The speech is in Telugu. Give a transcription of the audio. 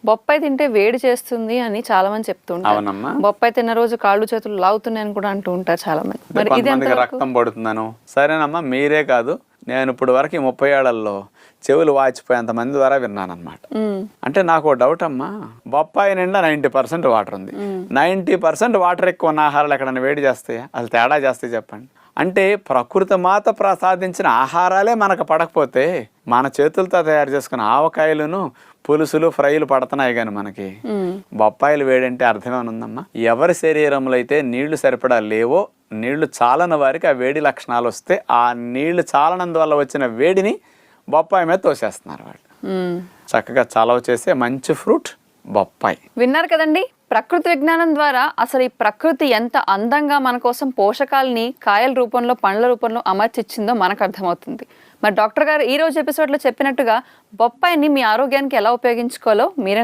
బొప్పాయి తింటే వేడి చేస్తుంది అని చాలా మంది చెప్తుంటారు. అవునమ్మా. బొప్పాయి తిన్న రోజు కాళ్ళు చేతులు లాగుతున్నాయి అని కూడా అంటూ ఉంటారు చాలా మంది. మరి ఇది కొంతమందికి రక్తం పడుతుందను. సరేనమ్మా, మీరే కాదు, నేను ఇప్పుడు వరకు 30 ఏళ్లలో చెవులు వాచిపోయేంత మంది ద్వారా విన్నానమాట. అంటే నాకు డౌట్ అమ్మా, బొప్పాయి నిండా 90% వాటర్ ఉంది. 90% వాటర్ ఎక్కువ ఉన్న ఆహారాలు ఎక్కడైనా వేడి చేస్తాయా? అసలు తేడా చేస్తాయి చెప్పండి. అంటే ప్రకృతి మాత ప్రసాదించిన ఆహారాలే మనకు పడకపోతే మన చేతులతో తయారు చేసుకున్న ఆవకాయలను, పులుసులు, ఫ్రైలు పడుతున్నాయి కానీ మనకి బొప్పాయిలు వేడంటే అర్థమేమనుందమ్మా? ఎవరి శరీరంలో అయితే నీళ్లు సరిపడా లేవో, నీళ్లు చాలని వారికి ఆ వేడి లక్షణాలు వస్తే ఆ నీళ్లు చాలనందువల్ల వచ్చిన వేడిని బొప్పాయి మీద తోసేస్తున్నారు వాళ్ళు. చక్కగా చలవ చేసే మంచి ఫ్రూట్ బొప్పాయి. విన్నారు కదండి, ప్రకృతి విజ్ఞానం ద్వారా అసలు ఈ ప్రకృతి ఎంత అందంగా మన కోసం పోషకాలని కాయల రూపంలో, పండ్ల రూపంలో అమర్చిచ్చిందో మనకు అర్థమవుతుంది. మరి డాక్టర్ గారు ఈ రోజు ఎపిసోడ్లో చెప్పినట్టుగా బొప్పాయిని మీ ఆరోగ్యానికి ఎలా ఉపయోగించుకోవాలో మీరే